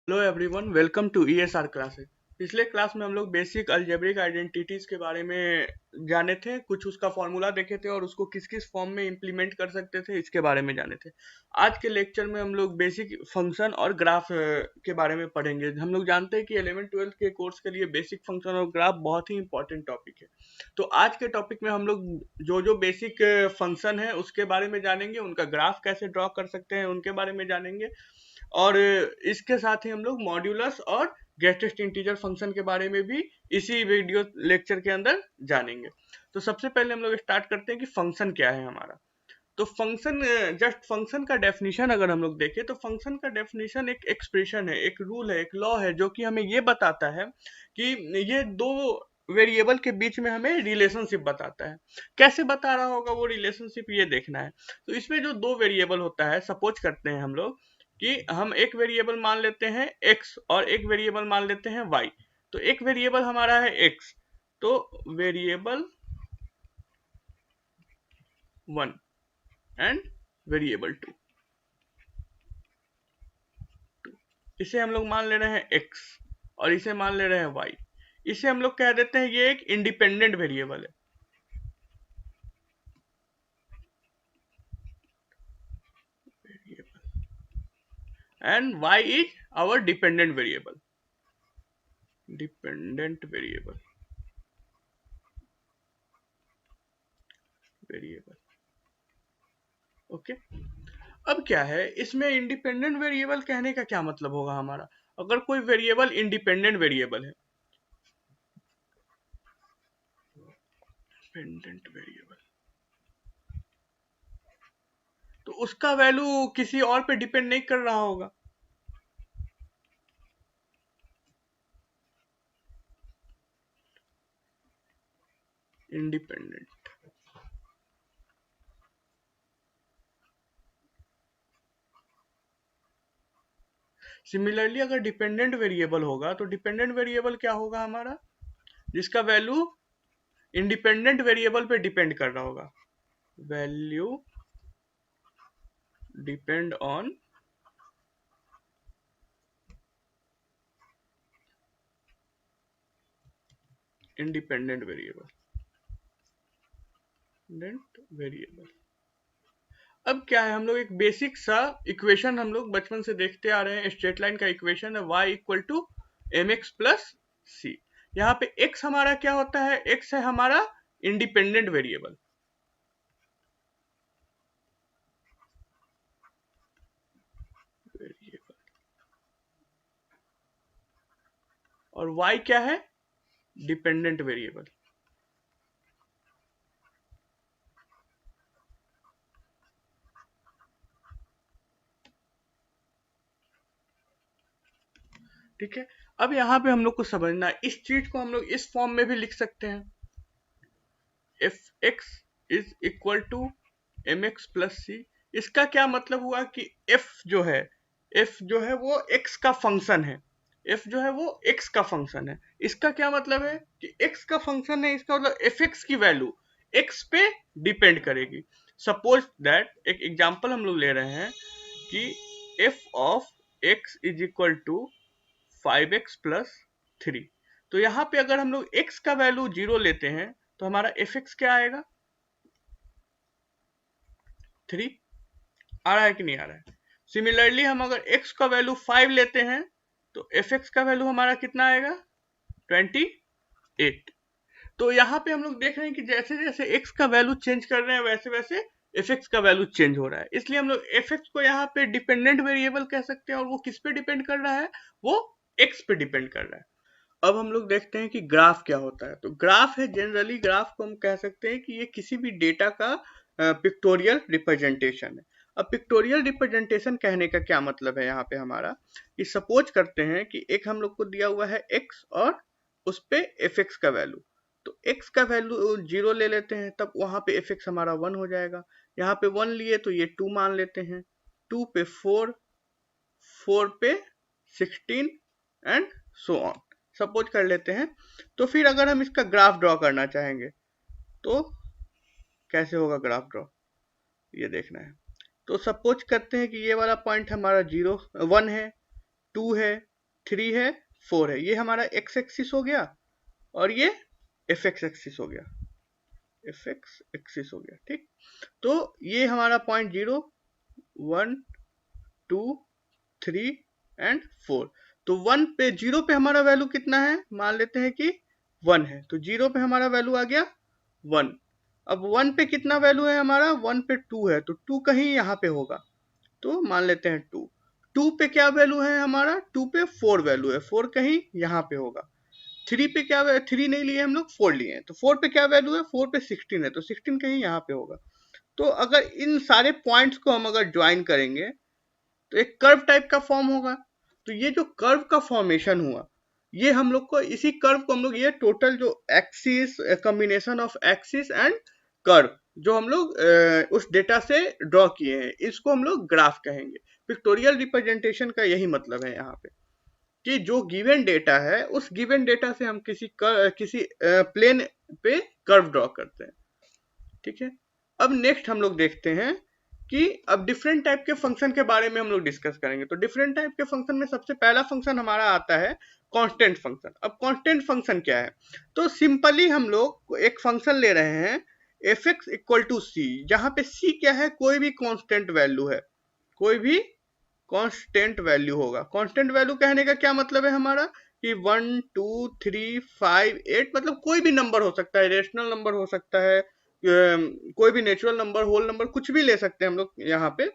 Hello everyone, welcome to ESR classes. पिछले class में हम लोग बेसिक अलजेब्रिक आइडेंटिटीज के बारे में जाने थे, कुछ उसका फॉर्मूला देखे थे और उसको किस किस फॉर्म में इंप्लीमेंट कर सकते थे इसके बारे में जाने थे। आज के लेक्चर में हम लोग बेसिक फंक्शन और ग्राफ के बारे में पढ़ेंगे। हम लोग जानते हैं कि 11th-12th के कोर्स के लिए बेसिक फंक्शन और ग्राफ बहुत ही इंपॉर्टेंट टॉपिक है। तो आज के टॉपिक में हम लोग जो जो बेसिक फंक्शन है उसके बारे में जानेंगे, उनका ग्राफ कैसे ड्रॉ कर सकते हैं उनके बारे में जानेंगे, और इसके साथ ही हम लोग मॉड्यूलस और ग्रेटेस्ट इंटीजर फंक्शन के बारे में भी इसी वीडियो लेक्चर के अंदर जानेंगे। तो सबसे पहले हम लोग स्टार्ट करते हैं कि फंक्शन क्या है हमारा। तो फंक्शन, जस्ट फंक्शन का डेफिनेशन अगर हम लोग देखें तो फंक्शन का डेफिनेशन एक एक्सप्रेशन है, एक रूल है, एक लॉ है, जो कि हमें ये बताता है कि ये दो वेरिएबल के बीच में हमें रिलेशनशिप बताता है। कैसे बता रहा होगा वो रिलेशनशिप, ये देखना है। तो इसमें जो दो वेरिएबल होता है, सपोज करते हैं हम लोग कि हम एक वेरिएबल मान लेते हैं x और एक वेरिएबल मान लेते हैं y। तो एक वेरिएबल हमारा है x, तो वेरिएबल 1 एंड वेरिएबल 2, इसे हम लोग मान ले रहे हैं x और इसे मान ले रहे हैं y। इसे हम लोग कह देते हैं ये एक इंडिपेंडेंट वेरिएबल है। And y is our dependent variable, dependent variable, variable. Okay, अब क्या है इसमें इंडिपेंडेंट वेरिएबल कहने का क्या मतलब होगा हमारा। अगर कोई वेरिएबल इंडिपेंडेंट वेरिएबल है, इंडिपेंडेंट वेरिएबल, तो उसका वैल्यू किसी और पे डिपेंड नहीं कर रहा होगा। इंडिपेंडेंट, सिमिलरली अगर डिपेंडेंट वेरिएबल होगा तो डिपेंडेंट वेरिएबल क्या होगा हमारा, जिसका वैल्यू इंडिपेंडेंट वेरिएबल पे डिपेंड कर रहा होगा। Value depend on independent variable, independent variable. अब क्या है, हम लोग एक बेसिक सा इक्वेशन हम लोग बचपन से देखते आ रहे हैं, स्ट्रेट लाइन का इक्वेशन है y equal to m x plus c. यहाँ पे x हमारा क्या होता है, x है हमारा इंडिपेंडेंट वेरिएबल, और y क्या है, डिपेंडेंट वेरिएबल। ठीक है, अब यहाँ पे हम लोग को समझना है, इस चीज को हम लोग इस फॉर्म में भी लिख सकते हैं, f x is equal to m x plus c. इसका क्या मतलब हुआ कि f जो है, f जो है वो x का फंक्शन है, f जो है वो x का फंक्शन है। इसका क्या मतलब है कि x का फंक्शन है, इसका मतलब fx की वैल्यू x पे डिपेंड करेगी। सपोज दैट एक एग्जांपल हम लोग ले रहे हैं कि f of x is equal to 5x plus 3। तो यहाँ पे अगर हम लोग x का वैल्यू 0 लेते हैं तो हमारा fx क्या आएगा, 3 आ रहा है कि नहीं आ रहा है। सिमिलरली हम अगर x का वैल्यू 5 लेते हैं तो fx का वैल्यू हमारा कितना आएगा, 28। तो यहाँ पे हम लोग देख रहे हैं कि जैसे जैसे x का वैल्यू चेंज कर रहे हैं वैसे वैसे fx का वैल्यू चेंज हो रहा है। इसलिए हम लोग fx को यहाँ पे डिपेंडेंट वेरिएबल कह सकते हैं, और वो किस पे डिपेंड कर रहा है, वो x पे डिपेंड कर रहा है। अब हम लोग देखते हैं कि ग्राफ क्या होता है। तो ग्राफ है, जनरली ग्राफ को हम कह सकते हैं कि ये किसी भी डेटा का पिक्टोरियल रिप्रेजेंटेशन है। अब पिक्टोरियल रिप्रेजेंटेशन कहने का क्या मतलब है यहाँ पे हमारा, कि सपोज करते हैं कि एक हम लोग को दिया हुआ है x और उस पे fx का वैल्यू। तो x का वैल्यू 0 ले लेते हैं, तब वहां पे fx हमारा 1 हो जाएगा। यहाँ पे 1 लिए तो ये 2 मान लेते हैं, 2 पे 4, 4 पे 16 एंड सो ऑन, सपोज कर लेते हैं। तो फिर अगर हम इसका ग्राफ ड्रॉ करना चाहेंगे तो कैसे होगा ग्राफ ड्रॉ, ये देखना है। तो सपोज करते हैं कि ये वाला पॉइंट हमारा 0 1 है, 2 है, 3 है, 4 है। ये हमारा x एक्सिस हो गया और ये fx एक्सिस हो गया, fx एक्सिस हो गया। ठीक, तो ये हमारा पॉइंट 0, 1, 2, 3 एंड 4। तो 1 पे, 0 पे हमारा वैल्यू कितना है, मान लेते हैं कि 1 है, तो 0 पे हमारा वैल्यू आ गया 1। अब 1 पे कितना वैल्यू है हमारा, 1 पे 2 है, तो 2 कहीं यहाँ पे होगा, तो मान लेते हैं 2। 2 पे क्या वैल्यू है हमारा, 2 पे 4 वैल्यू है, 4 कहीं यहाँ पे होगा। 3 पे क्या, 3 नहीं लिए हम लोग, 4 लिए हैं, तो 4 पे क्या वैल्यू है, 4 पे 16 है, तो 16 कहीं यहाँ पे होगा। तो अगर इन सारे पॉइंट्स को हम अगर ज्वाइन करेंगे तो एक कर्व टाइप का फॉर्म होगा। तो ये जो कर्व का फॉर्मेशन हुआ, ये हम लोग को, इसी कर्व को हम लोग, ये टोटल जो axis, combination of axis and curve जो हम लोग उस डेटा से ड्रॉ किए हैं, इसको हम लोग ग्राफ कहेंगे। पिक्टोरियल रिप्रेजेंटेशन का यही मतलब है यहाँ पे, कि जो गिवन डेटा है, उस गिवन डेटा से हम किसी प्लेन पे कर्व ड्रॉ करते हैं। ठीक है, अब नेक्स्ट हम लोग देखते हैं कि अब डिफरेंट टाइप के फंक्शन के बारे में हम लोग डिस्कस करेंगे। तो डिफरेंट टाइप के फंक्शन में सबसे पहला फंक्शन हमारा आता है कांस्टेंट फंक्शन। अब कांस्टेंट फंक्शन क्या है, तो सिंपली हम लोग एक फंक्शन ले रहे हैं एफ एक्स इक्वल टू सी, जहां पे सी क्या है, कोई भी कांस्टेंट वैल्यू है, कोई भी कांस्टेंट वैल्यू होगा। कांस्टेंट वैल्यू कहने का क्या मतलब है हमारा, कि 1, 2, 3, 5, 8, मतलब कोई भी नंबर हो सकता है, रेशनल नंबर हो सकता है, कोई भी नेचुरल नंबर, होल नंबर, कुछ भी ले सकते हैं हम लोग, यहाँ पे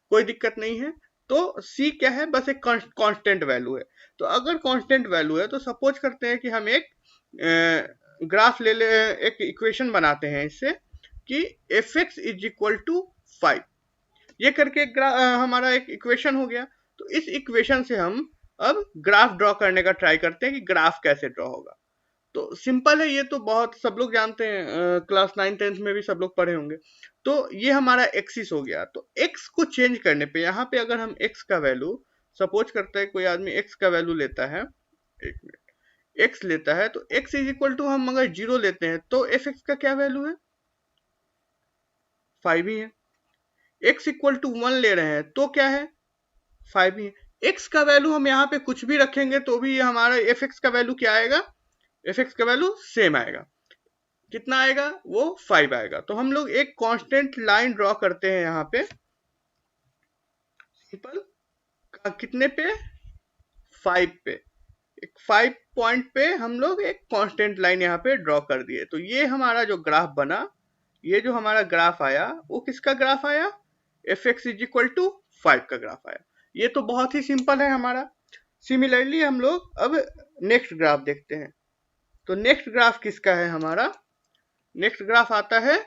कोई दिक्कत नहीं है। तो c क्या है, बस एक कांस्टेंट वैल्यू है। तो अगर कांस्टेंट वैल्यू है, तो सपोज करते हैं कि हम एक ग्राफ ले ले, एक इक्वेशन बनाते हैं इससे, कि f x is equal to 5, ये करके हमारा एक इक्वेशन हो गया। तो इस इक्वेशन से हम अब ग्राफ ड्रॉ करने का ट्राई करते हैं कि ग्राफ कैसे ड्रॉ होगा। तो सिंपल है, ये तो बहुत सब लोग जानते हैं, क्लास 9-10 में भी सब लोग पढ़े होंगे। तो ये हमारा एक्सिस हो गया। तो एक्स को चेंज करने पे, यहाँ पे अगर हम एक्स का वैल्यू, सपोज करते हैं कोई आदमी एक्स का वैल्यू लेता है, एक मिनट, एक्स लेता है, तो एक्स इज इक्वल टू, हम अगर 0 लेते हैं तो एफ एक्स का क्या वैल्यू है, 5 ही है। एक्स इक्वल टू 1 ले रहे हैं तो क्या है, 5 ही है। एक्स का वैल्यू हम यहाँ पे कुछ भी रखेंगे तो भी हमारा एफ एक्स का वैल्यू क्या आएगा, एफ एक्स का वैल्यू सेम आएगा। कितना आएगा, वो 5 आएगा। तो हम लोग एक कांस्टेंट लाइन ड्रॉ करते हैं यहाँ पे, सिंपल, कितने पे, 5 पे, एक 5 पॉइंट पे हम लोग एक कांस्टेंट लाइन यहाँ पे ड्रॉ कर दिए। तो ये हमारा जो ग्राफ बना, ये जो हमारा ग्राफ आया, वो किसका ग्राफ आया, f x is equal to 5 का ग्राफ आया। ये तो बहुत ही सिंपल है हमारा। सिमिलरली हम लोग अब नेक्स्ट ग्राफ देखते हैं। तो नेक्स्ट ग्राफ किसका है हमारा, नेक्स्ट ग्राफ आता है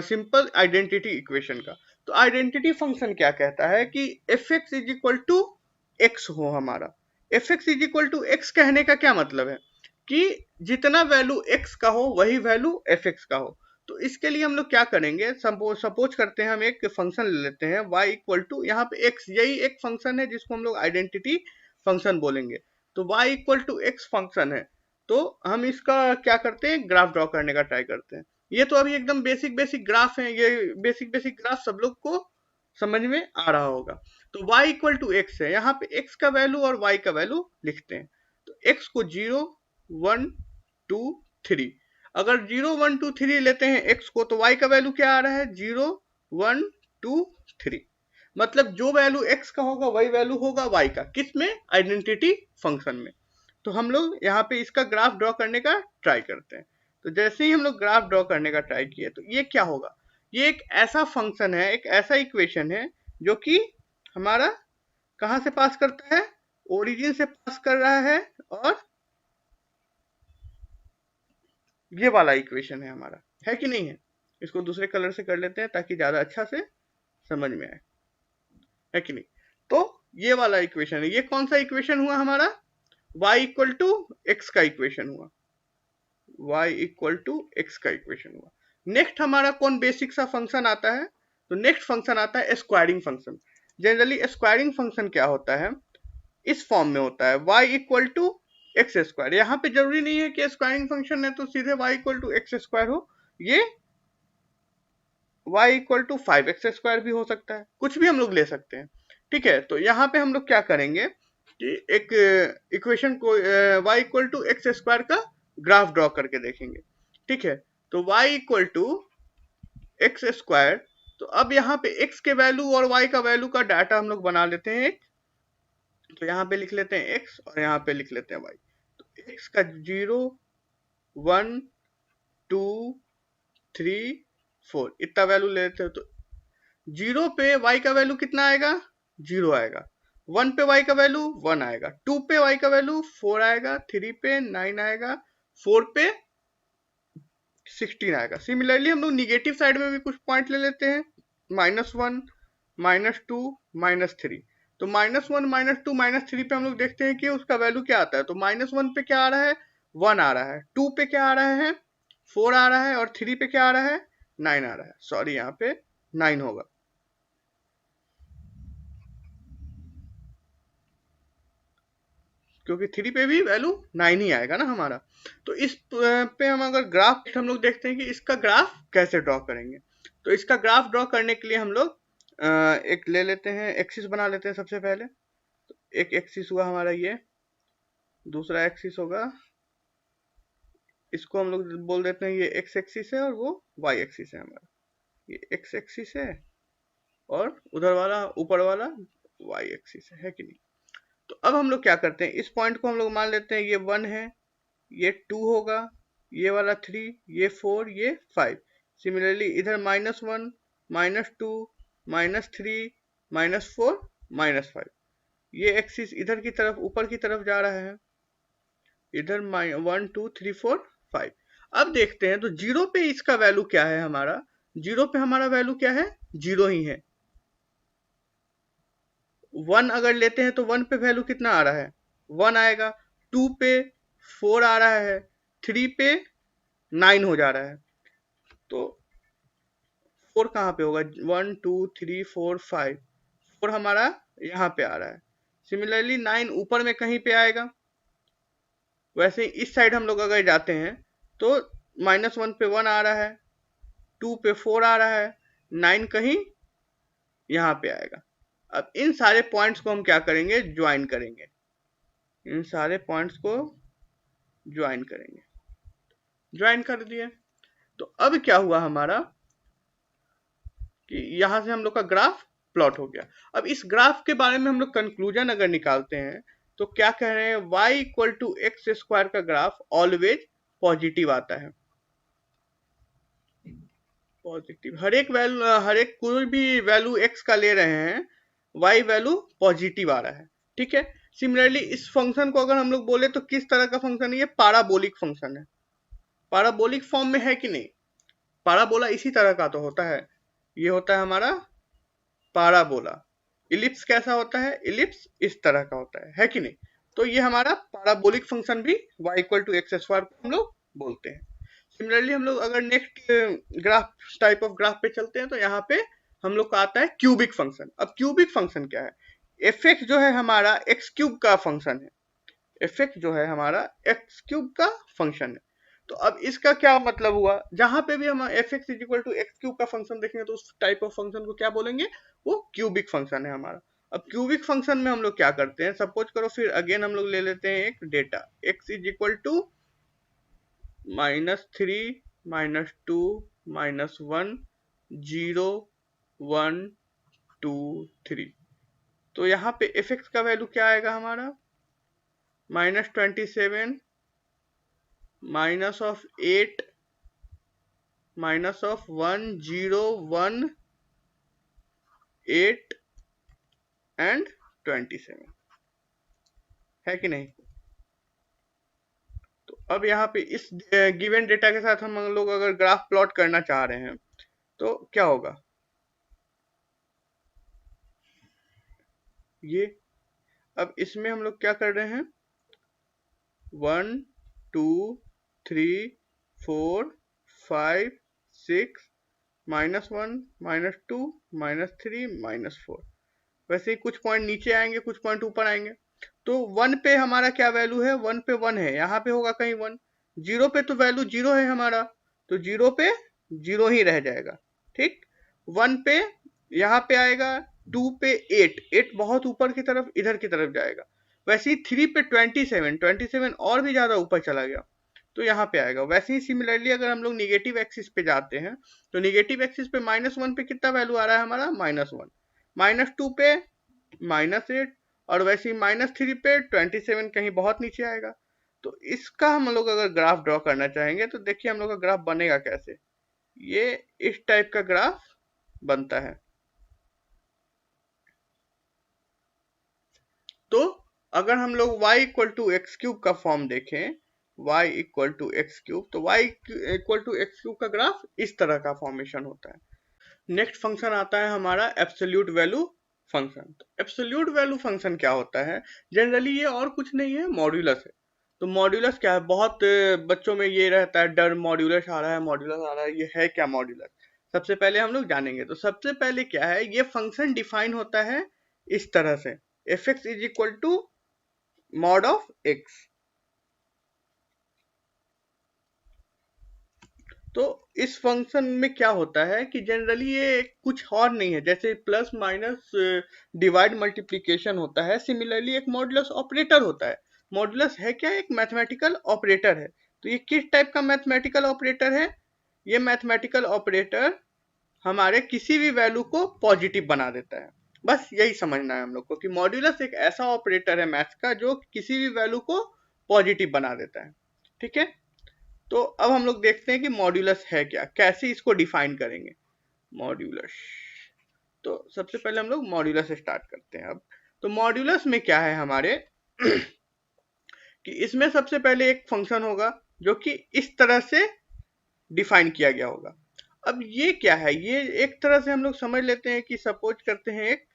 सिंपल आइडेंटिटी इक्वेशन का। तो आइडेंटिटी फंक्शन क्या कहता है कि f x is equal to x हो हमारा। F x is equal to x कहने का क्या मतलब है, कि जितना वैल्यू एक्स का हो वही वैल्यू एफ एक्स का हो। तो इसके लिए हम लोग क्या करेंगे, सपोज करते हैं हम एक फंक्शन ले लेते हैं y इक्वल टू, यहाँ पे x, यही एक फंक्शन है जिसको हम लोग आइडेंटिटी फंक्शन बोलेंगे। तो y equal to x function है, तो हम इसका क्या करते हैं, ग्राफ ड्रॉ करने का ट्राई करते हैं। ये तो अभी एकदम बेसिक बेसिक ग्राफ है, ये बेसिक बेसिक ग्राफ सब लोग को समझ में आ रहा होगा। तो y इक्वल टू एक्स है, यहाँ पे x का वैल्यू और y का वैल्यू लिखते हैं। तो x को 0, 1, 2, 3, अगर 0, 1, 2, 3 लेते हैं x को, तो y का वैल्यू क्या आ रहा है, 0, 1, 2, 3, मतलब जो वैल्यू x का होगा वही वैल्यू होगा y का, किस में, आइडेंटिटी फंक्शन में। तो हम लोग यहाँ पे इसका ग्राफ ड्रॉ करने का ट्राई करते हैं। तो जैसे ही हम लोग ग्राफ ड्रॉ करने का ट्राई किए, तो ये क्या होगा, ये एक ऐसा फंक्शन है, एक ऐसा इक्वेशन है जो कि हमारा कहाँ से पास करता है, ओरिजिन से पास कर रहा है, और ये वाला इक्वेशन है हमारा, है कि नहीं है। इसको दूसरे कलर से कर लेते हैं ताकि ज्यादा अच्छा से समझ में आए, है कि नहीं। तो ये वाला इक्वेशन है, ये कौन सा इक्वेशन हुआ हमारा, y इक्वल टू एक्स का इक्वेशन हुआ, y इक्वल टू एक्स का इक्वेशन हुआ। नेक्स्ट हमारा कौन बेसिक सा फंक्शन आता है, तो नेक्स्ट फंक्शन आता है squaring function. Generally squaring function क्या होता है, इस फॉर्म में होता है, y equal to x square. यहाँ पे जरूरी नहीं है कि स्क्वायरिंग फंक्शन है तो सीधे y equal to x square हो, ये y equal to 5x square भी हो सकता है, कुछ भी हम लोग ले सकते हैं। ठीक है, तो यहाँ पे हम लोग क्या करेंगे, कि एक इक्वेशन को y equal to x square का ग्राफ ड्रॉ करके देखेंगे। ठीक है, तो y equal to x square, तो अब यहाँ पे x के वैल्यू और y का वैल्यू का डाटा हम लोग बना लेते हैं। तो यहाँ पे लिख लेते हैं x और यहाँ पे लिख लेते हैं y। तो x का 0 1 2 3 4 इतना वैल्यू ले लेते हैं। तो 0 पे y का वैल्यू कितना आएगा? 0 आएगा। 1 पे y का वैल्यू 1 आएगा। 2 पे y का वैल्यू 4 आएगा। 3 पे 9 आएगा। 4 पे 16 आएगा। सिमिलरली हम लोग निगेटिव साइड में भी कुछ पॉइंट ले लेते हैं, -1 -2 -3। तो -1 -2 -3 पे हम लोग देखते हैं कि उसका वैल्यू क्या आता है। तो -1 पे क्या आ रहा है? 1 आ रहा है। 2 पे क्या आ रहा है? 4 आ रहा है। और 3 पे क्या आ रहा है? 9 आ रहा है। सॉरी, यहाँ पे 9 होगा, क्योंकि 3 पे भी वैल्यू 9 ही आएगा ना हमारा। तो इस पे हम अगर ग्राफ हम लोग देखते हैं कि इसका ग्राफ कैसे ड्रॉ करेंगे। तो इसका ग्राफ ड्रॉ करने के लिए हम लोग एक ले लेते हैं, एक्सिस बना लेते हैं सबसे पहले। तो एक एक्सिस हुआ हमारा ये, दूसरा एक्सिस होगा, इसको हम लोग बोल देते हैं ये एक्स एक्सिस है और वो वाई एक्सिस है हमारा। ये एक्स एक्सिस है और उधर वाला ऊपर वाला वाई एक्सिस है कि नहीं। तो अब हम लोग क्या करते हैं, इस पॉइंट को हम लोग मान लेते हैं ये 1 है, ये 2 होगा, ये वाला 3, ये 4, ये 5। सिमिलरली इधर -1 -2 -3 -4 -5, ये एक्सिस इधर की तरफ ऊपर की तरफ जा रहा है, इधर 1 2 3 4 5। अब देखते हैं तो 0 पे इसका वैल्यू क्या है हमारा। 0 पे हमारा वैल्यू क्या है? 0 ही है। 1 अगर लेते हैं तो 1 पे वैल्यू कितना आ रहा है? 1 आएगा। 2 पे 4 आ रहा है। 3 पे 9 हो जा रहा है। तो 4 कहाँ पे होगा? 1 2 3 4 5, 4 हमारा यहाँ पे आ रहा है। सिमिलरली 9 ऊपर में कहीं पे आएगा। वैसे इस साइड हम लोग अगर जाते हैं तो -1 पे 1 आ रहा है, 2 पे 4 आ रहा है, 9 कहीं यहाँ पे आएगा। अब इन सारे पॉइंट्स को हम क्या करेंगे? ज्वाइन करेंगे। इन सारे पॉइंट्स को ज्वाइन करेंगे। ज्वाइन कर दिए। तो अब क्या हुआ हमारा कि यहां से हम लोग का ग्राफ प्लॉट हो गया। अब इस ग्राफ के बारे में हम लोग कंक्लूजन अगर निकालते हैं तो क्या कह रहे हैं? y equal to x square का ग्राफ ऑलवेज पॉजिटिव आता है। पॉजिटिव, हर एक कोई भी वैल्यू x का ले रहे हैं, y वैल्यू पॉजिटिव आ रहा है। ठीक है। सिमिलरली इस फंक्शन को अगर हम लोग बोले तो किस तरह का फंक्शन है? ये पैराबोलिक फंक्शन है। पैराबोलिक फॉर्म में है कि नहीं? पैराबोला इसी तरह का तो होता है। ये होता है हमारा पैराबोला। इलिप्स कैसा होता है? इलिप्स इस तरह का होता है कि नहीं? तो ये हमारा पैराबोलिक फंक्शन भी y equal to x square को हम लोग बोलते हैं। सिमिलरली हम लोग अगर next graph type of graph पे चलते हैं तो यहाँ पे हम लोग का आता है क्यूबिक फंक्शन। अब क्यूबिक फंक्शन क्या है? एफ एक्स जो है हमारा एक्स क्यूब का फंक्शन है। एफ एक्स जो है हमारा एक्स क्यूब का फंक्शन है। तो अब इसका क्या मतलब हुआ? जहां पे भी हम f x is equal to x cube का फंक्शन देखेंगे तो उस टाइप ऑफ फंक्शन को क्या बोलेंगे? वो क्यूबिक फंक्शन है हमारा। अब क्यूबिक फंक्शन में हम लोग क्या करते हैं? सपोज करो फिर अगेन हम लोग ले लेते हैं एक data x is equal to -3 -2 -1 0 1 2 3। तो यहाँ पे एफ एक्स का वैल्यू क्या आएगा हमारा? -27 -8 -1 0 1 8 एंड 27 है कि नहीं? तो अब यहाँ पे इस गिवन डेटा के साथ हम लोग अगर ग्राफ प्लॉट करना चाह रहे हैं तो क्या होगा? ये अब इसमें हम लोग क्या कर रहे हैं? 1 2 3 4 5 6 -1 -2 -3 -4। वैसे ही कुछ पॉइंट नीचे आएंगे, कुछ पॉइंट ऊपर आएंगे। तो 1 पे हमारा क्या वैल्यू है? 1 पे 1 है, यहाँ पे होगा कहीं 1। 0 पे तो वैल्यू 0 है हमारा, तो 0 पे 0 ही रह जाएगा। ठीक। 1 पे यहाँ पे आएगा, 2 पे 8, 8 बहुत ऊपर की तरफ इधर की तरफ जाएगा। वैसे ही 3 पे 27 और भी ज्यादा ऊपर चला गया तो यहाँ पे आएगा। वैसे ही सिमिलरली अगर हम लोग निगेटिव एक्सिस पे जाते हैं तो निगेटिव एक्सिस पे -1 पे कितना वैल्यू आ रहा है हमारा, -1, -2 पे -8, और वैसे ही -3 पे 27 कहीं बहुत नीचे आएगा। तो इसका हम लोग अगर ग्राफ ड्रॉ करना चाहेंगे तो देखिए हम लोग का ग्राफ बनेगा कैसे, ये इस टाइप का ग्राफ बनता है। तो अगर हम लोग y equal to x cube का फॉर्म देखें, y equal to x cube, तो y equal to x cube का ग्राफ इस तरह का फॉर्मेशन होता है। नेक्स्ट फंक्शन आता है हमारा एब्सोल्यूट वैल्यू फंक्शन। तो एब्सोल्यूट वैल्यू फंक्शन क्या होता है, जनरली ये और कुछ नहीं है, मॉड्यूलस है। तो मॉड्यूलस क्या है, बहुत बच्चों में ये रहता है डर, मॉड्यूलस आ रहा है, मॉड्यूलस आ रहा है, ये है क्या मॉड्यूलस। सबसे पहले हम लोग जानेंगे। तो सबसे पहले क्या है, ये फंक्शन डिफाइन होता है इस तरह से, f x is equal to mod of x. तो इस फंक्शन में क्या होता है कि जनरली ये कुछ और नहीं है, जैसे प्लस माइनस डिवाइड मल्टीप्लिकेशन होता है, सिमिलरली एक मॉडुलस ऑपरेटर होता है। मॉडुलस है क्या, एक मैथमेटिकल ऑपरेटर है। तो ये किस टाइप का मैथमेटिकल ऑपरेटर है, ये मैथमेटिकल ऑपरेटर हमारे किसी भी वैल्यू को पॉजिटिव बना देता है। बस यही समझना है हम लोग को कि मॉड्यूलस एक ऐसा ऑपरेटर है मैथ्स का जो किसी भी वैल्यू को पॉजिटिव बना देता है। ठीक है, तो अब हम लोग देखते हैं कि मॉड्यूलस है क्या, कैसे इसको डिफाइन करेंगे मॉड्यूलस। तो सबसे पहले हम लोग मॉड्यूलस स्टार्ट करते हैं। अब तो मॉड्यूलस में क्या है हमारे कि इसमें सबसे पहले एक फंक्शन होगा जो कि इस तरह से डिफाइन किया गया होगा। अब ये क्या है, ये एक तरह से हम लोग समझ लेते हैं कि सपोज करते हैं एक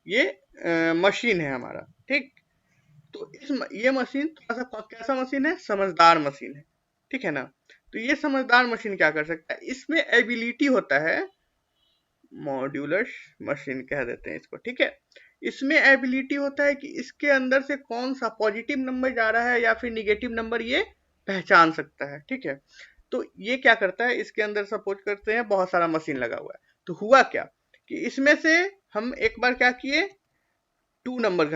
ये मशीन है हमारा, ठीक। तो ये मशीन थोड़ा सा कैसा मशीन है, समझदार मशीन है, ठीक है ना। तो ये समझदार मशीन क्या कर सकता है, इसमें एबिलिटी होता है, मॉड्यूलस मशीन कह देते हैं इसको, ठीक है। इसमें एबिलिटी होता है कि इसके अंदर से कौन सा पॉजिटिव नंबर जा रहा है या फिर निगेटिव नंबर ये पहचान सकता है, ठीक है। तो ये क्या करता है, इसके अंदर सपोज करते हैं बहुत सारा मशीन लगा हुआ है। तो हुआ क्या कि इसमें से हम एक बार क्या किए, 2 नंबर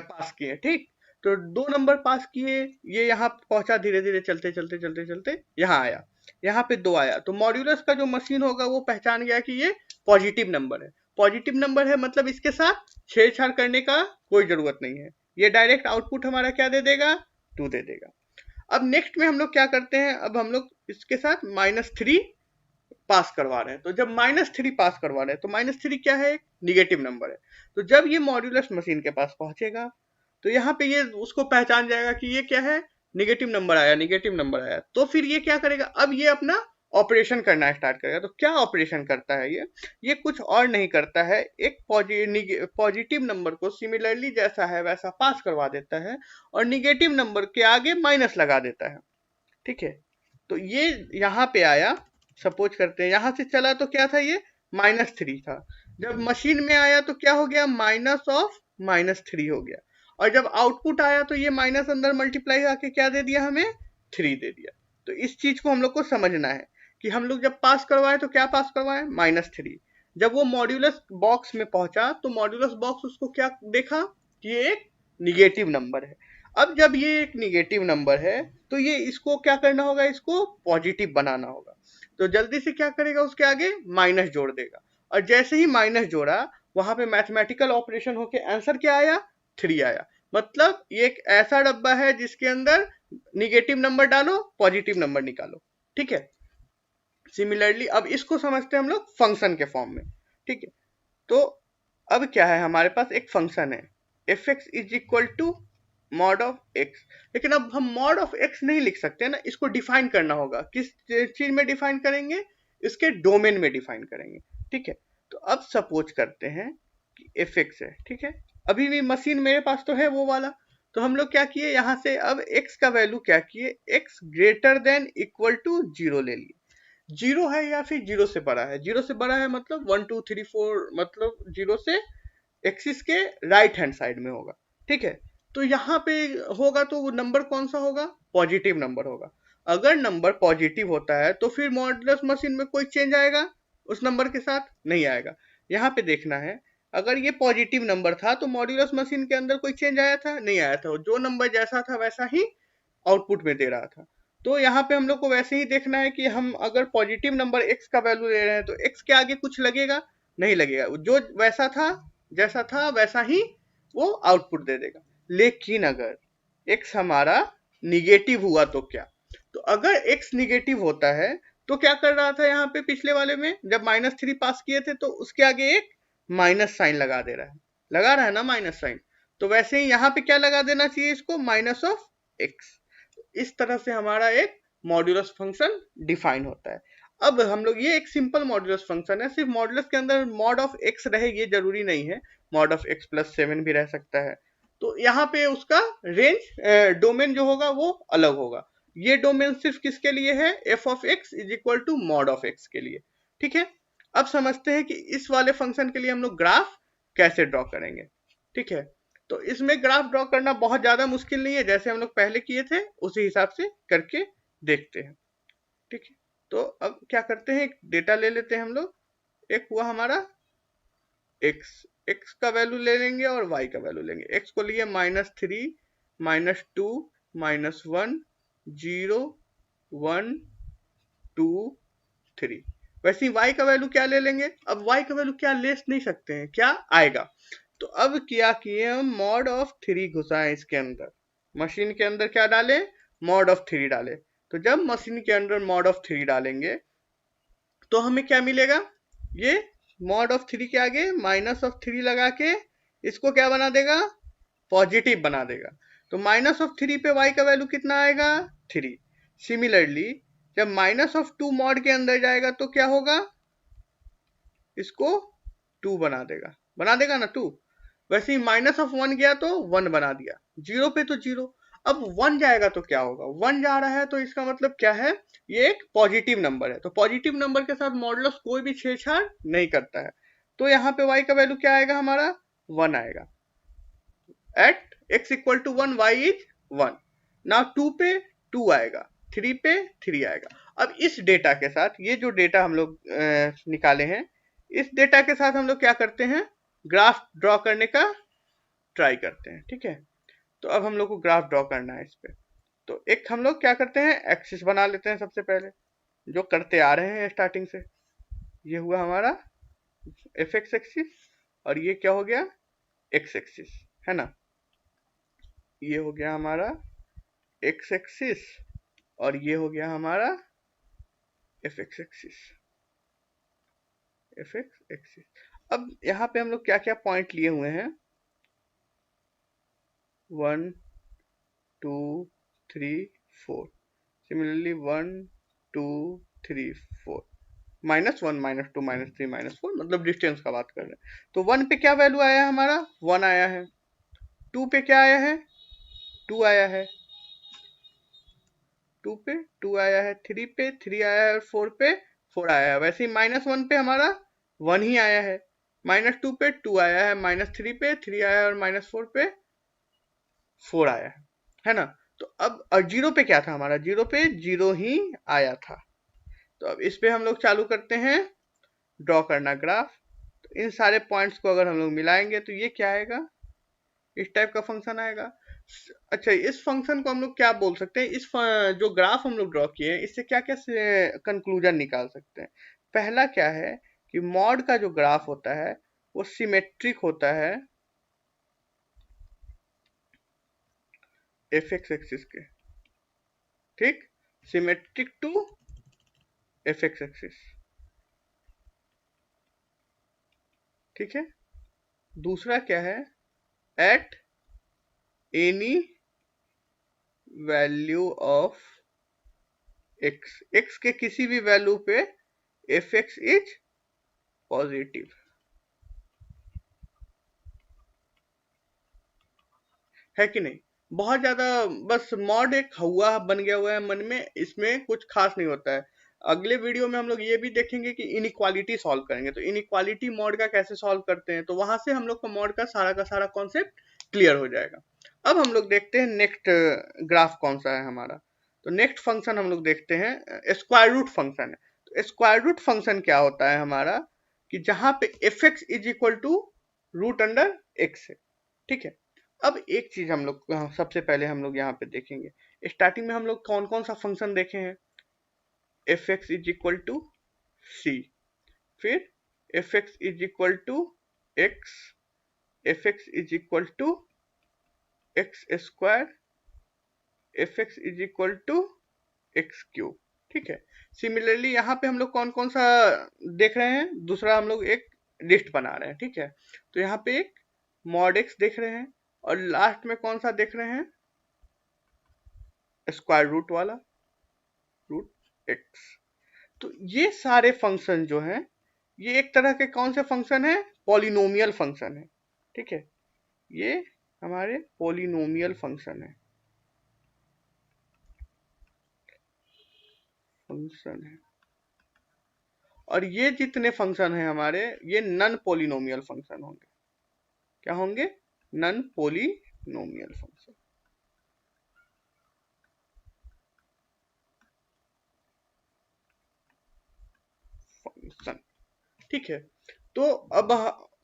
पास किए, ठीक। तो 2 नंबर पास किए, ये यहाँ पहुंचा, धीरे धीरे चलते चलते चलते चलते यहाँ आया, यहाँ पे 2 आया। तो मॉड्यूलस का जो मशीन होगा वो पहचान गया कि ये पॉजिटिव नंबर है। पॉजिटिव नंबर है मतलब इसके साथ छेड़छाड़ करने का कोई जरूरत नहीं है, ये डायरेक्ट आउटपुट हमारा क्या दे देगा, 2 दे देगा। अब नेक्स्ट में हम लोग क्या करते हैं, अब हम लोग इसके साथ -3 पास करवा रहे हैं। तो जब -3 पास करवा रहे हैं तो -3 क्या है, एक निगेटिव नंबर है। तो जब ये मॉड्यूलस मशीन के पास पहुंचेगा तो यहाँ पे ये उसको पहचान जाएगा कि ये क्या है, निगेटिव नंबर आया, निगेटिव नंबर आया। तो फिर ये क्या करेगा, अब ये अपना ऑपरेशन करना स्टार्ट करेगा। तो क्या ऑपरेशन करता है ये कुछ और नहीं करता है, एक पॉजिटिव नंबर को सिमिलरली जैसा है वैसा पास करवा देता है और निगेटिव नंबर के आगे माइनस लगा देता है, ठीक है। तो ये यहाँ पे आया, सपोज करते हैं यहाँ से चला तो क्या था, ये -3 था। जब मशीन में आया तो क्या हो गया, माइनस ऑफ -3 हो गया। और जब आउटपुट आया तो ये माइनस अंदर मल्टीप्लाई आके क्या दे दिया हमें, 3 दे दिया। तो इस चीज को हम लोग को समझना है कि हम लोग जब पास करवाए तो क्या पास करवाए, -3। जब वो मॉड्यूलस बॉक्स में पहुंचा तो मॉड्यूलस बॉक्स उसको क्या देखा कि ये एक निगेटिव नंबर है। अब जब ये एक निगेटिव नंबर है तो ये इसको क्या करना होगा, इसको पॉजिटिव बनाना होगा। तो जल्दी से क्या करेगा, उसके आगे माइनस जोड़ देगा। और जैसे ही माइनस जोड़ा वहां पे मैथमेटिकल ऑपरेशन होके आंसर क्या आया, 3 आया। मतलब ये एक ऐसा डब्बा है जिसके अंदर निगेटिव नंबर डालो, पॉजिटिव नंबर निकालो, ठीक है। सिमिलरली अब इसको समझते हैं हम लोग फंक्शन के फॉर्म में, ठीक है। तो अब क्या है, हमारे पास एक फंक्शन है f x is equal to mod of x. लेकिन अब हम मॉड ऑफ एक्स नहीं लिख सकते ना, इसको डिफाइन करना होगा। किस चीज में डिफाइन करेंगे, इसके डोमेन में डिफाइन करेंगे, ठीक है। तो अब सपोज करते हैं कि एफ एक्स है, ठीक है। अभी भी मशीन मेरे पास तो है वो वाला। तो हम लोग क्या किए, यहाँ से अब x का वैल्यू क्या किए, x greater than equal to 0 ले लिए। 0 है या फिर 0 से बड़ा है, 0 से बड़ा है मतलब 1 2 3 4, मतलब 0 से एक्सिस के राइट हैंड साइड में होगा, ठीक है। तो यहाँ पे होगा तो वो नंबर कौन सा होगा, पॉजिटिव नंबर होगा। अगर नंबर पॉजिटिव होता है तो फिर मॉड्यूलस मशीन में कोई चेंज आएगा उस नंबर के साथ, नहीं आएगा। यहाँ पे देखना है अगर ये पॉजिटिव नंबर था तो मॉड्यूलस मशीन के अंदर कोई चेंज आया था? नहीं आया था, जो नंबर जैसा था वैसा ही आउटपुट में दे रहा था। तो यहाँ पे हम लोग को वैसे ही देखना है कि हम अगर पॉजिटिव नंबर x का वैल्यू ले रहे हैं तो x के आगे कुछ लगेगा? नहीं लगेगा, जो वैसा था जैसा था वैसा ही वो आउटपुट दे देगा। लेकिन अगर x हमारा निगेटिव हुआ तो क्या? तो अगर x निगेटिव होता है तो क्या कर रहा था यहाँ पे पिछले वाले में, जब -3 पास किए थे तो उसके आगे एक माइनस साइन लगा दे रहा है, लगा रहा है ना माइनस साइन। तो वैसे ही यहाँ पे क्या लगा देना चाहिए इसको, माइनस ऑफ x। इस तरह से हमारा एक मॉड्यूलस फंक्शन डिफाइन होता है। अब हम लोग, ये एक सिंपल मॉड्यूलस फंक्शन है, सिर्फ मॉड्यूलस के अंदर मॉड ऑफ x रहे ये जरूरी नहीं है, मॉड ऑफ x प्लस 7 भी रह सकता है। तो यहाँ पे उसका रेंज डोमेन जो होगा वो अलग होगा। ये डोमेन सिर्फ किसके लिए है, f of x is equal to mod of x के लिए। ठीक है, अब समझते हैं कि इस वाले फंक्शन के लिए हम लोग ग्राफ कैसे ड्रॉ करेंगे। ठीक है, तो इसमें ग्राफ ड्रॉ करना बहुत ज्यादा मुश्किल नहीं है, जैसे हम लोग पहले किए थे उसी हिसाब से करके देखते हैं। ठीक है, तो अब क्या करते हैं, एक डेटा ले लेते हैं हम लोग। एक हुआ हमारा x का वैल्यू ले लेंगे और y का वैल्यू लेंगे। x को लिए -3, -2, -1, 0, 1, 2, 3। वैसे ही y का वैल्यू क्या ले लेंगे? अब y का वैल्यू क्या ले नहीं सकते हैं, क्या आएगा? तो अब क्या किए हम, मॉड ऑफ 3 घुसाए इसके अंदर, मशीन के अंदर क्या डाले, मॉड ऑफ 3 डाले। तो जब मशीन के अंदर मॉड ऑफ 3 डालेंगे तो हमें क्या मिलेगा, ये मॉड ऑफ 3 के आगे माइनस ऑफ 3 लगा के इसको क्या बना देगा, पॉजिटिव बना देगा। तो माइनस ऑफ 3 पे y का वैल्यू कितना आएगा, 3। सिमिलरली जब माइनस ऑफ 2 मॉड के अंदर जाएगा तो क्या होगा, इसको 2 बना देगा ना 2। वैसे ही माइनस ऑफ 1 गया तो 1 बना दिया, 0 पे तो 0। अब 1 जाएगा तो क्या होगा, 1 जा रहा है तो इसका मतलब क्या है, ये एक पॉजिटिव नंबर है। तो पॉजिटिव नंबर के साथ मॉडुलस कोई भी छेड़छाड़ नहीं करता है। तो यहाँ पे y का वैल्यू क्या आएगा हमारा, 1 आएगा। At x equal to 1 y is 1। Now 2 पे 2 आएगा, 3 पे 3 आएगा। अब इस डेटा के साथ, ये जो डेटा हम लोग निकाले हैं, इस डेटा के साथ हम लोग क्या करते हैं, ग्राफ ड्रॉ करने का ट्राई करते हैं। ठीक है, तो अब हम लोग को ग्राफ ड्रॉ करना है इस पे। तो एक हम लोग क्या करते हैं, एक्सिस बना लेते हैं सबसे पहले, जो करते आ रहे हैं स्टार्टिंग से। ये हुआ हमारा एफ एक्स एक्सिस, और ये क्या हो गया, एक्स एक्सिस, है ना। ये हो गया हमारा एक्स एक्सिस, और ये हो गया हमारा f x axis, F x axis. अब यहाँ पे हम लोग क्या क्या पॉइंट लिए हुए हैं, 1, 2, 3, 4। सिमिलरली 1, 2, 3, 4, -1, -2, -3, -4, मतलब डिस्टेंस का बात कर रहे हैं। तो 1 पे क्या वैल्यू आया है हमारा, 1 आया है। 2 पे क्या आया है, 2 आया है। 2 पे 2 आया है, 3 पे 3 आया है, और 4 पे 4 आया है। वैसे ही -1 पे हमारा 1 ही आया है, -2 पे 2 आया है, -3 पे 3 आया है, और -4 पे 4 आया है ना। तो अब और 0 पे क्या था हमारा, 0 पे 0 ही आया था। तो अब इस पे हम लोग चालू करते हैं ड्रॉ करना ग्राफ। तो इन सारे पॉइंट्स को अगर हम लोग मिलाएंगे तो ये क्या आएगा, इस टाइप का फंक्शन आएगा। अच्छा, इस फंक्शन को हम लोग क्या बोल सकते हैं, जो ग्राफ हम लोग ड्रॉ किए हैं इससे क्या क्या कंक्लूजन निकाल सकते हैं। पहला क्या है कि मॉड का जो ग्राफ होता है वो सिमेट्रिक होता है एफ एक्स एक्सिस के, ठीक, symmetric to f x axis. ठीक है, दूसरा क्या है, at any value of x, x के किसी भी वैल्यू पे एफ एक्स इज पॉजिटिव, है कि नहीं। बहुत ज्यादा बस मॉड एक हुआ बन गया हुआ है मन में, इसमें कुछ खास नहीं होता है। अगले वीडियो में हम लोग ये भी देखेंगे कि इनइक्वालिटी सॉल्व करेंगे, तो इनइक्वालिटी मॉड का कैसे सॉल्व करते हैं, तो वहां से हम लोग का मॉड का सारा कॉन्सेप्ट क्लियर हो जाएगा। अब हम लोग देखते हैं नेक्स्ट ग्राफ कौन सा है हमारा। तो नेक्स्ट फंक्शन हम लोग देखते हैं स्क्वायर रूट फंक्शन है। तो स्क्वायर रूट फंक्शन क्या होता है हमारा, कि जहां पे f x is equal to root under x है, ठीक है। अब एक चीज हम लोग सबसे पहले हम लोग यहाँ पे देखेंगे, स्टार्टिंग में हम लोग कौन कौन सा फंक्शन देखे हैं, f x is equal to c, फिर f x is equal to x, f x is equal to x square, f x is equal to x cube, ठीक है। सिमिलरली यहाँ पे हम लोग कौन कौन सा देख रहे हैं, दूसरा हम लोग एक लिस्ट बना रहे हैं, ठीक है। तो यहाँ पे एक मॉड एक्स देख रहे हैं, और लास्ट में कौन सा देख रहे हैं, स्क्वायर रूट वाला, रूट एक्स। तो ये सारे फंक्शन जो हैं, ये एक तरह के कौन से फंक्शन है, पॉलिनोमियल फंक्शन है, ठीक है। ये हमारे पॉलिनोमियल फंक्शन है, और ये जितने फंक्शन हैं हमारे, ये नन पॉलिनोमियल फंक्शन होंगे। क्या होंगे, नन पॉलिनोमियल फंक्शन। ठीक है। तो अब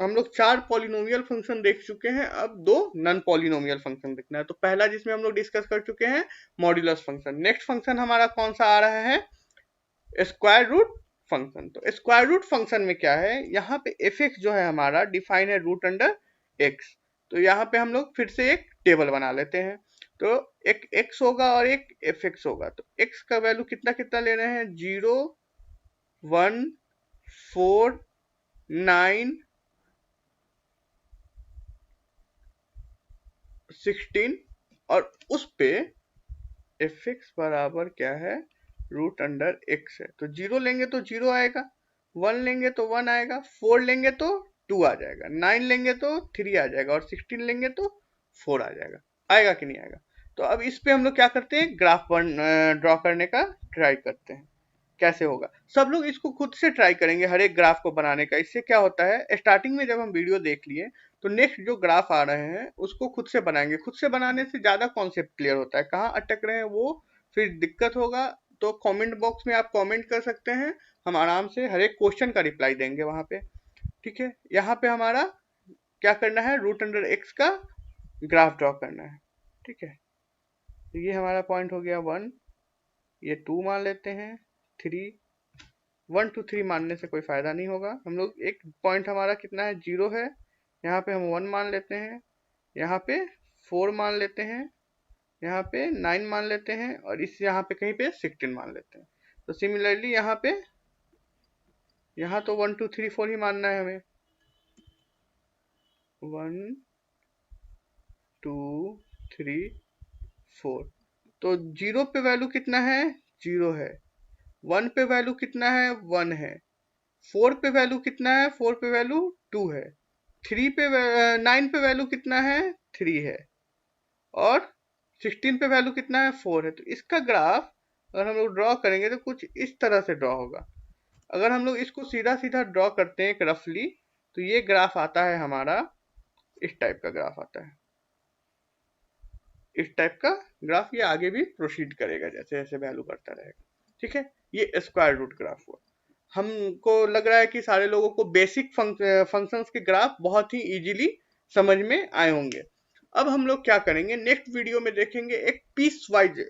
हम लोग 4 पॉलिनोमियल फंक्शन देख चुके हैं, अब 2 नन पॉलिनोमियल फंक्शन देखना है। तो पहला जिसमें हम लोग डिस्कस कर चुके हैं, मॉड्यूलस फंक्शन। नेक्स्ट फंक्शन हमारा कौन सा आ रहा है, स्क्वायर रूट फंक्शन। तो स्क्वायर रूट फंक्शन में क्या है, यहाँ पे एफ एक्स जो है हमारा डिफाइन है रूट अंडर एक्स। तो यहाँ पे हम लोग फिर से एक टेबल बना लेते हैं। तो एक एक्स होगा और एक एफ एक्स होगा। तो एक्स का वैल्यू कितना कितना ले रहे हैं, 0 1 4 9 16, और उस पे एफ एक्स बराबर क्या है, रूट अंडर एक्स है। तो 0 लेंगे तो 0 आएगा, 1 लेंगे तो 1 आएगा, 4 लेंगे तो 2 आ जाएगा, 9 लेंगे तो 3 आ जाएगा, और 16 लेंगे तो 4 आ जाएगा। आएगा कि नहीं आएगा। तो अब इस पे हम लोग क्या करते हैं, ग्राफ ड्रॉ करने का ट्राई करते हैं। कैसे होगा, सब लोग इसको खुद से ट्राई करेंगे हर एक ग्राफ को बनाने का। इससे क्या होता है, स्टार्टिंग में जब हम वीडियो देख लिए, तो नेक्स्ट जो ग्राफ आ रहे हैं उसको खुद से बनाएंगे। खुद से बनाने से ज्यादा कॉन्सेप्ट क्लियर होता है, कहाँ अटक रहे हैं वो फिर दिक्कत होगा। तो कमेंट बॉक्स में आप कमेंट कर सकते हैं, हम आराम से हर एक क्वेश्चन का रिप्लाई देंगे वहां पे, ठीक है। यहाँ पे हमारा क्या करना है, रूट अंडर एक्स का ग्राफ ड्रॉ करना है, ठीक है। तो ये हमारा पॉइंट हो गया 1, ये 2 मान लेते हैं, 3, 1 2 3 मानने से कोई फायदा नहीं होगा। हम लोग एक पॉइंट हमारा कितना है, 0 है, यहाँ पे हम 1 मान लेते हैं, यहाँ पे 4 मान लेते हैं, यहाँ पे 9 मान लेते हैं, और इस यहाँ पे कहीं पे 16 मान लेते हैं। तो सिमिलरली यहाँ पे, यहाँ तो 1 2 3 4 ही मानना है हमें, 1 2 3 4। तो 0 पे वैल्यू कितना है, 0 है, 1 पे वैल्यू कितना है, 1 है, 4 पे वैल्यू कितना है, 4 पे वैल्यू 2 है, 3 पे 9 पे वैल्यू कितना है, 3 है, और 16 पे वैल्यू कितना है, 4 है। तो इसका ग्राफ अगर हम लोग ड्रॉ करेंगे तो कुछ इस तरह से ड्रॉ होगा। अगर हम लोग इसको सीधा सीधा ड्रॉ करते हैं एक रफली, तो ये ग्राफ आता है हमारा, इस टाइप का ग्राफ आता है, इस टाइप का ग्राफ। ये आगे भी प्रोसीड करेगा जैसे जैसे वैल्यू बढ़ता रहेगा, ठीक है। ये स्क्वायर रूट ग्राफ हुआ। हमको लग रहा है कि सारे लोगों को बेसिक फंक्शंस के ग्राफ बहुत ही इजीली समझ में आए होंगे। अब हम लोग क्या करेंगे, नेक्स्ट वीडियो में देखेंगे एक पीस वाइज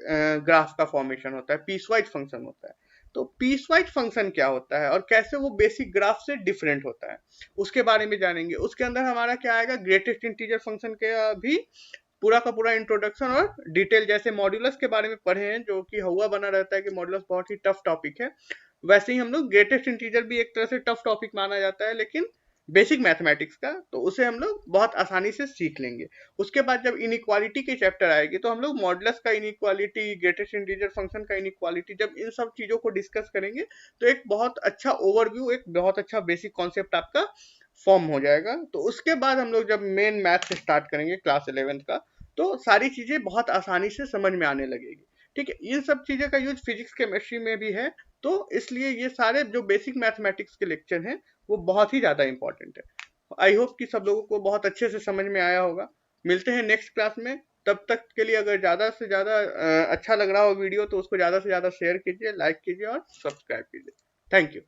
ग्राफ का फॉर्मेशन होता है, पीस वाइज फंक्शन होता है। तो पीस वाइज फंक्शन क्या होता है और कैसे वो बेसिक ग्राफ से डिफरेंट होता है, उसके बारे में जानेंगे। उसके अंदर हमारा क्या आएगा, ग्रेटेस्ट इंटीजर फंक्शन का भी पूरा का पूरा इंट्रोडक्शन और डिटेल। जैसे मॉड्यूलस के बारे में पढ़े हैं, जो कि हुआ बना रहता है कि मॉड्यूलस बहुत ही टफ टॉपिक है, वैसे ही हम लोग ग्रेटेस्ट इंटीजर भी एक तरह से टफ टॉपिक माना जाता है, लेकिन बेसिक मैथमेटिक्स का, तो उसे हम लोग बहुत आसानी से सीख लेंगे। उसके बाद जब इनइक्वालिटी के चैप्टर आएगी, तो हम लोग मॉडुलस का इनइक्वालिटी, ग्रेटेस्ट इंटीजर फंक्शन का इनइक्वालिटी, जब इन सब चीजों को डिस्कस करेंगे, तो एक बहुत अच्छा ओवरव्यू, एक बहुत अच्छा बेसिक कॉन्सेप्ट आपका फॉर्म हो जाएगा। तो उसके बाद हम लोग जब मेन मैथ स्टार्ट करेंगे क्लास 11th का, तो सारी चीजें बहुत आसानी से समझ में आने लगेगी, ठीक है। इन सब चीजों का यूज फिजिक्स केमिस्ट्री में भी है, तो इसलिए ये सारे जो बेसिक मैथमेटिक्स के लेक्चर हैं वो बहुत ही ज्यादा इंपॉर्टेंट है। आई होप कि सब लोगों को बहुत अच्छे से समझ में आया होगा। मिलते हैं नेक्स्ट क्लास में, तब तक के लिए अगर ज्यादा से ज्यादा अच्छा लग रहा हो वीडियो, तो उसको ज्यादा से ज्यादा शेयर कीजिए, लाइक कीजिए और सब्सक्राइब कीजिए। Thank you.